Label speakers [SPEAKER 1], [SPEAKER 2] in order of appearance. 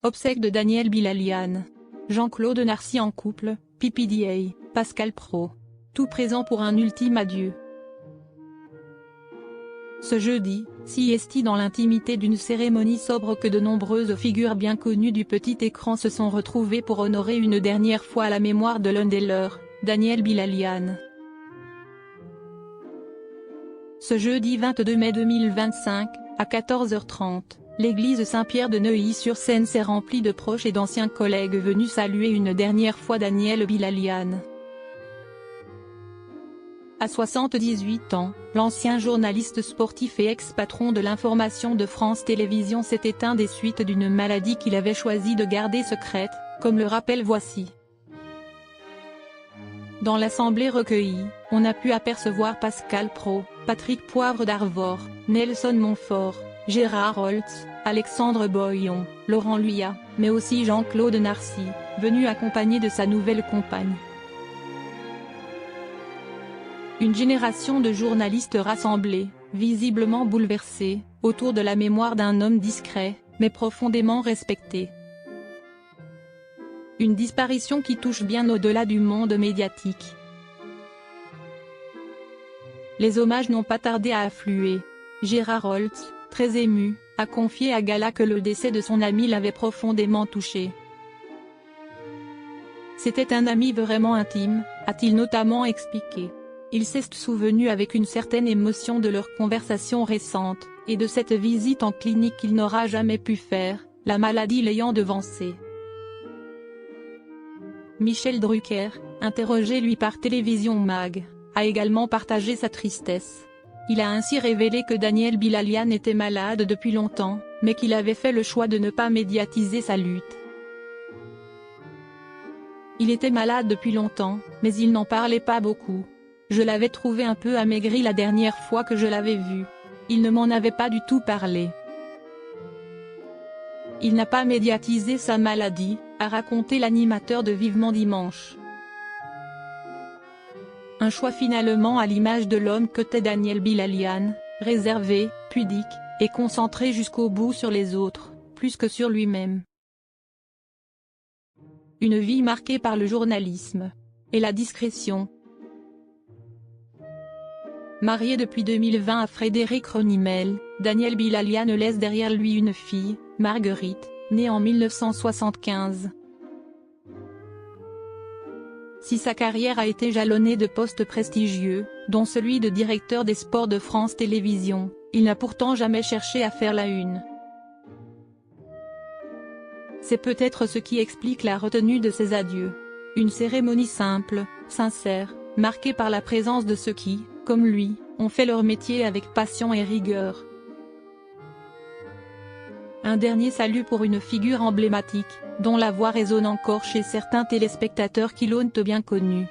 [SPEAKER 1] Obsèques de Daniel Bilalian. Jean-Claude Narcy en couple, PPDA, Pascal Praud. Tout présent pour un ultime adieu. Ce jeudi, siesti dans l'intimité d'une cérémonie sobre que de nombreuses figures bien connues du petit écran se sont retrouvées pour honorer une dernière fois la mémoire de l'un des leurs, Daniel Bilalian. Ce jeudi 22 mai 2025, à 14h30, l'église Saint-Pierre de Neuilly-sur-Seine s'est remplie de proches et d'anciens collègues venus saluer une dernière fois Daniel Bilalian. À 78 ans, l'ancien journaliste sportif et ex-patron de l'information de France Télévisions s'est éteint des suites d'une maladie qu'il avait choisi de garder secrète, comme le rappelle Voici. Dans l'assemblée recueillie, on a pu apercevoir Pascal Praud, Patrick Poivre d'Arvor, Nelson Montfort, Gérard Holtz, Alexandre Boyon, Laurent Luyat, mais aussi Jean-Claude Narcy, venu accompagné de sa nouvelle compagne. Une génération de journalistes rassemblés, visiblement bouleversés, autour de la mémoire d'un homme discret, mais profondément respecté. Une disparition qui touche bien au-delà du monde médiatique. Les hommages n'ont pas tardé à affluer. Gérard Holtz, très ému, a confié à Gala que le décès de son ami l'avait profondément touché. C'était un ami vraiment intime, a-t-il notamment expliqué. Il s'est souvenu avec une certaine émotion de leur conversation récente, et de cette visite en clinique qu'il n'aura jamais pu faire, la maladie l'ayant devancé. Michel Drucker, interrogé lui par Télévision Mag, a également partagé sa tristesse. Il a ainsi révélé que Daniel Bilalian était malade depuis longtemps, mais qu'il avait fait le choix de ne pas médiatiser sa lutte. Il était malade depuis longtemps, mais il n'en parlait pas beaucoup. Je l'avais trouvé un peu amaigri la dernière fois que je l'avais vu. Il ne m'en avait pas du tout parlé. Il n'a pas médiatisé sa maladie, a raconté l'animateur de Vivement Dimanche. Un choix finalement à l'image de l'homme qu'était Daniel Bilalian, réservé, pudique, et concentré jusqu'au bout sur les autres, plus que sur lui-même. Une vie marquée par le journalisme et la discrétion. Marié depuis 2020 à Frédéric Ronimel, Daniel Bilalian laisse derrière lui une fille, Marguerite, née en 1975. Si sa carrière a été jalonnée de postes prestigieux, dont celui de directeur des sports de France Télévisions, il n'a pourtant jamais cherché à faire la une. C'est peut-être ce qui explique la retenue de ses adieux. Une cérémonie simple, sincère, marquée par la présence de ceux qui, comme lui, ont fait leur métier avec passion et rigueur. Un dernier salut pour une figure emblématique, dont la voix résonne encore chez certains téléspectateurs qui l'ont bien connu.